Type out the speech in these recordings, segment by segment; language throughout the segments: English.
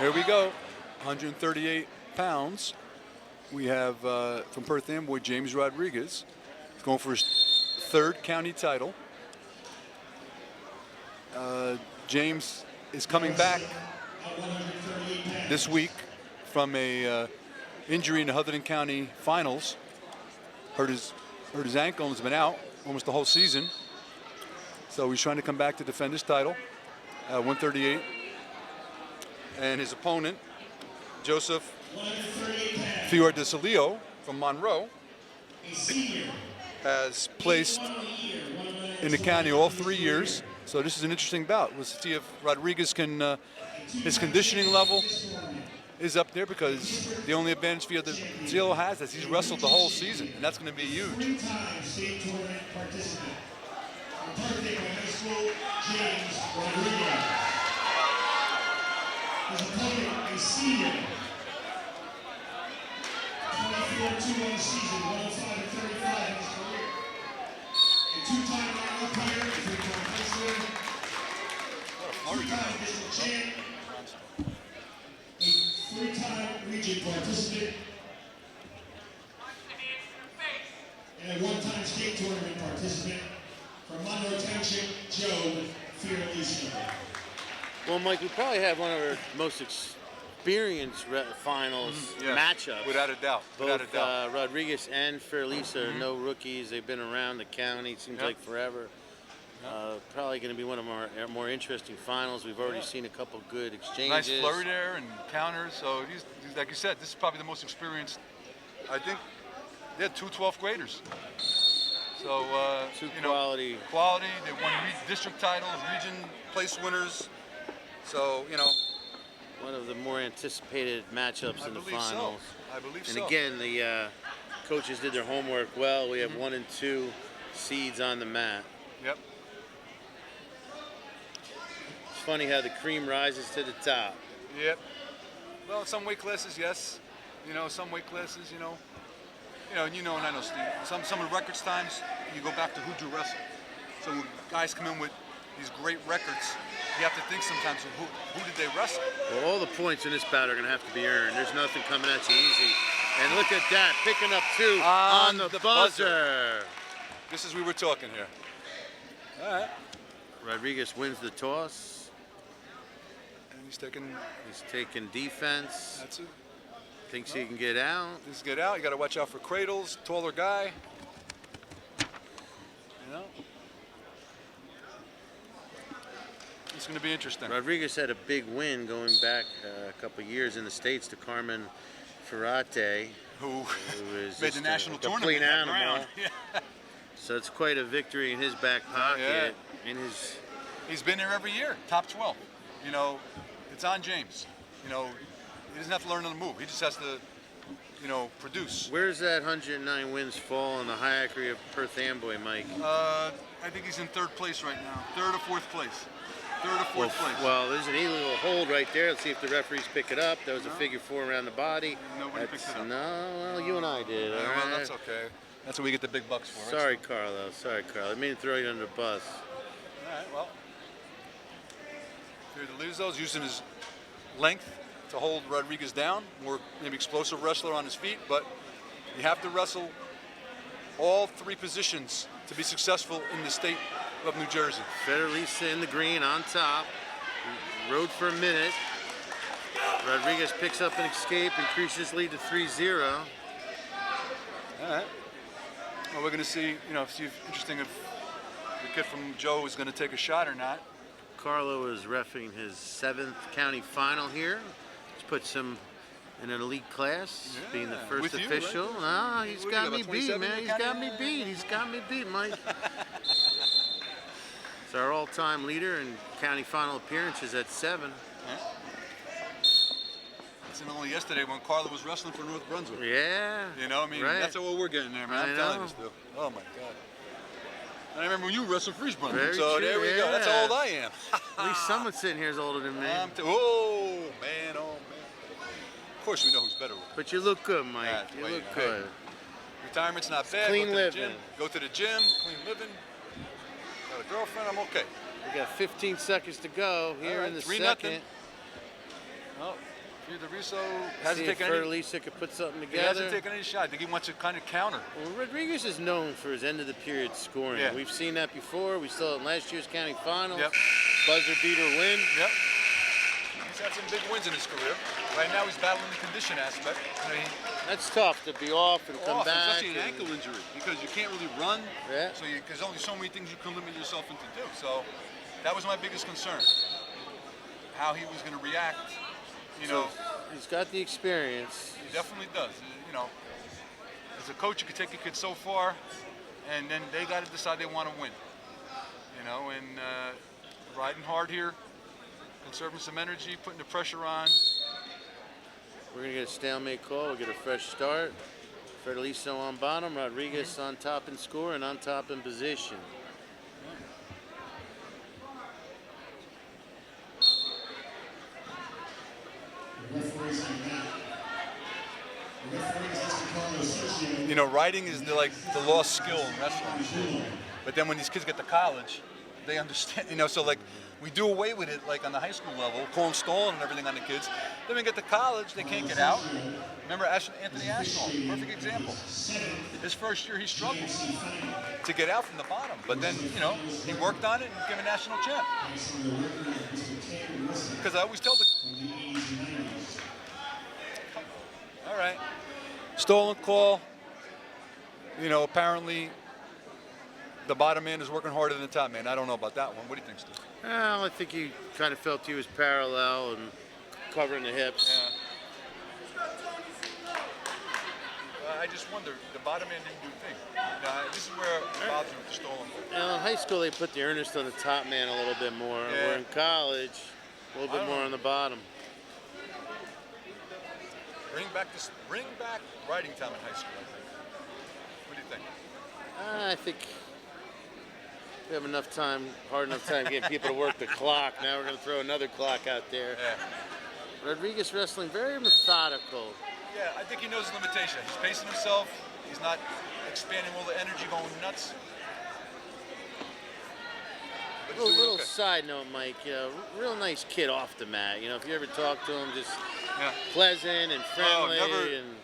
Here we go. 138 pounds. We have from Perth Amboy, James Rodriguez. He's going for his third county title. James is coming back this week from a injury in the Hunterdon County Finals. Hurt his ankle and has been out almost the whole season. So he's trying to come back to defend his title at 138. And his opponent, Joseph Fiordaliso from Monroe, has placed in the county all 3 years. So this is an interesting bout. We'll see if Rodriguez can, his conditioning level is up there, because the only advantage Fiordaliso has is he's wrestled the whole season, and that's going to be huge. Three-time state tournament participant from Perth High School, James Rodriguez. His opponent, a senior, 24-2-1 season, 105-35 in his career. A two-time Monroe player, a three-time wrestler, two-time district champ, a three-time region participant, and a one-time state tournament participant from Monroe Township, Joe Fiordaliso. Well, Mike, we probably have one of our most experienced finals matchups. Without a doubt. Both Rodriguez and Fiordaliso are no rookies. They've been around the county, seems like forever. Probably going to be one of our more interesting finals. We've already seen a couple good exchanges. Nice flurry there and counters. So he's, like you said, this is probably the most experienced. I think they had two 12th graders. So quality. Quality. They won district titles, region place winners. So one of the more anticipated matchups in the finals. I believe and so. And again, the coaches did their homework well. We have 1 and 2 seeds on the mat. Yep. It's funny how the cream rises to the top. Yep. Well, some weight classes, yes. Some weight classes, and and I know, Steve. Some of the records times, you go back to who drew wrestle. So when guys come in with these great records, you have to think sometimes, who did they wrestle? Well, all the points in this bout are going to have to be earned. There's nothing coming at you easy. And look at that, picking up 2 on the buzzer. This is we were talking here. All right. Rodriguez wins the toss. And he's taking defense. That's it. Thinks he can get out. Just get out. You got to watch out for cradles. Taller guy. It's going to be interesting. Rodriguez had a big win going back a couple years in the States to Carmen Ferrate, who is made the national tournament. Complete animal. So it's quite a victory in his back pocket. He's been there every year, top 12. It's on James. He doesn't have to learn on the move. He just has to, produce. Where's that 109 wins fall in the hierarchy of Perth Amboy, Mike? I think he's in 3rd place right now. 3rd or 4th place. 3rd or 4th place. Well, there's an illegal hold right there. Let's see if the referees pick it up. That was a figure 4 around the body. Nobody picked it up. No, well, you and I did. Well, that's okay. That's what we get the big bucks for. Sorry, Carlo. Sorry, Carlo. I mean to throw you under the bus. All right, well. Fiordaliso's using his length to hold Rodriguez down. More maybe explosive wrestler on his feet, but you have to wrestle all 3 positions to be successful in the state of New Jersey. Fiordaliso in the green on top. Rode for a minute. Rodriguez picks up an escape, increases lead to 3-0. All right. Well, we're going to see, see if interesting if the kid from Joe is going to take a shot or not. Carlo is reffing his 7th county final here. Which puts him in an elite class, being the first official. Right? No, he's got me beat, man. He's got me beat. He's got me beat, Mike. It's our all-time leader in county final appearances at 7. It's only yesterday when Carlo was wrestling for North Brunswick. Yeah. That's what we're getting there, man. I'm telling you still. Oh my God. I remember when you wrestled for East Brunswick. So there we go. That's how old I am. At least someone sitting here is older than me. Oh man. Of course we know who's better. But you look good, Mike. You look good. Retirement's not bad. Clean living. Go to the gym. Clean living. Got a girlfriend. I'm okay. We got 15 seconds to go here in the second. Oh, Fiordaliso hasn't See if taken any. Fiordaliso could put something He together. hasn't taken any shot. I think he wants to kind of counter. Well, Rodriguez is known for his end of the period scoring. Yeah. We've seen that before. We saw it in last year's county finals. Yep. Buzzer beater win. Yep. He's had some big wins in his career. Right now he's battling the condition aspect. That's tough to be off and come back. Especially an ankle injury, because you can't really run. Yeah. So there's only so many things you can limit yourself into do. So that was my biggest concern. How he was going to react. He's got the experience. He definitely does. As a coach, you can take a kid so far, and then they got to decide they want to win. And riding hard here, conserving some energy, putting the pressure on. We're going to get a stalemate call. We'll get a fresh start. Fiordaliso on bottom, Rodriguez on top in score and on top in position. Riding is the lost skill in wrestling. But then when these kids get to college, they understand. So we do away with it on the high school level, calling stalling and everything on the kids. Then when they get to college, they can't get out. Remember Anthony Ashton, perfect example. His first year he struggled to get out from the bottom, but then he worked on it and became a national champ. Because I always tell the. All right. Stolen call. Apparently the bottom man is working harder than the top man. I don't know about that one. What do you think, Steve? Well, I think he kind of felt he was parallel and covering the hips. Yeah. I just wonder, the bottom man didn't do a thing. This is where it bothers me with the stolen call. Now, in high school, they put the earnest on the top man a little bit more. Yeah. Where in college, a little bit more on the bottom. Bring back riding time in high school, I think. What do you think? I think we have hard enough time getting people to work the clock. Now we're going to throw another clock out there. Yeah. Rodriguez wrestling, very methodical. Yeah, I think he knows his limitation. He's pacing himself. He's not expanding all the energy, going nuts. A little side note, Mike. Real nice kid off the mat. If you ever talk to him, just pleasant and friendly.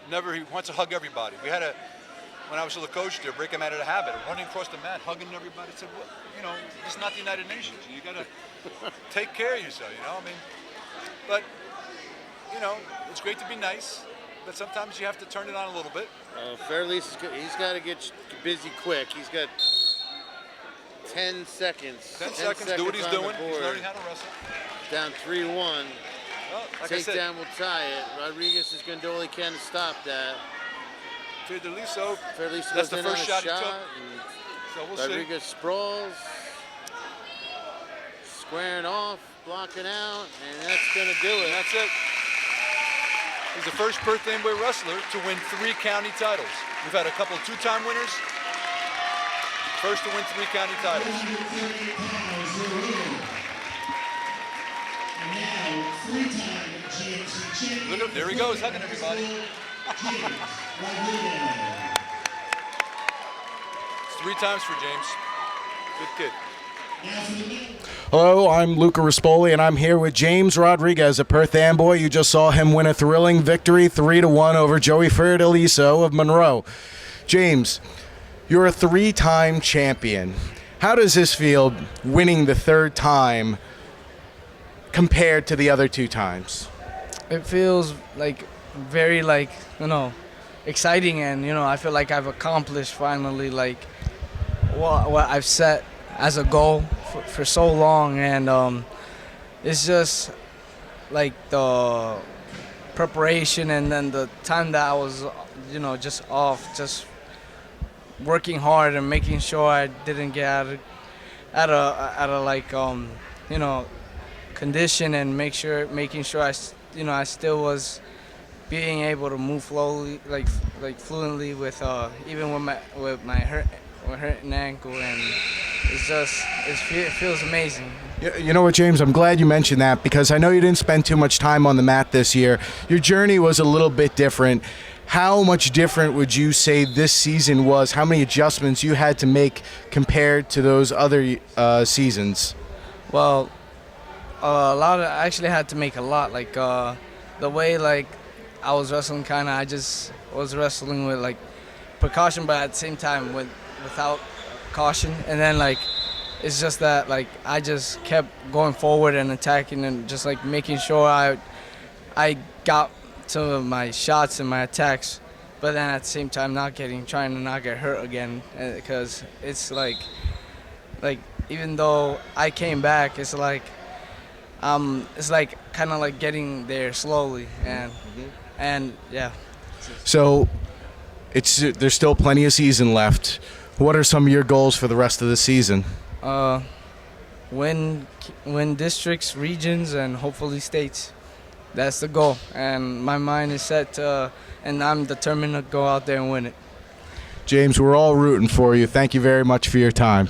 Never. He wants to hug everybody. We had when I was still a coach there, break him out of the habit of running across the mat, hugging everybody. I said, well, this is not the United Nations. You got to take care of yourself. But it's great to be nice, but sometimes you have to turn it on a little bit. Fiordaliso, he's got to get busy quick. He's got 10 seconds. 10 seconds, do what he's doing. He's learning how to wrestle. Down 3-1. Well, like I said, Takedown will tie it. Rodriguez is going to do all he can to stop that. Fiordaliso, Fiordaliso that's goes the in first on shot a he took. and So we'll Rodriguez sprawls. Squaring off, blocking out, and that's going to do it. And that's it. He's the first Perth Amboy wrestler to win 3 county titles. We've had a couple of 2-time winners. First to win 3 county titles. Look up, there he goes, hugging everybody. It's 3 times for James. Good kid. Hello, I'm Luca Rispoli, and I'm here with James Rodriguez at Perth Amboy. You just saw him win a thrilling victory, 3-1 over Joey Fiordaliso of Monroe. James, you're a 3-time champion. How does this feel winning the 3rd time compared to the other 2 times? It feels very exciting, and I feel like I've accomplished finally what I've set as a goal for so long, and it's just the preparation and then the time that I was just off, just working hard and making sure I didn't get out of condition, and making sure I still was being able to move slowly, fluently with even with my hurting ankle, and it feels amazing. You know what, James? I'm glad you mentioned that, because I know you didn't spend too much time on the mat this year. Your journey was a little bit different. How much different would you say this season was? How many adjustments you had to make compared to those other seasons? Well, a lot. I actually had to make a lot. the way like I was wrestling, kind of I just was wrestling with like precaution, but at the same time without caution. And then like it's just that like I just kept going forward and attacking and just like making sure I got to my shots and my attacks, but then at the same time trying to not get hurt again, because it's like even though I came back, it's like kind of like getting there slowly, and yeah. So there's still plenty of season left. What are some of your goals for the rest of the season? Win districts, regions, and hopefully states. That's the goal, and my mind is set to, and I'm determined to go out there and win it. James, we're all rooting for you. Thank you very much for your time.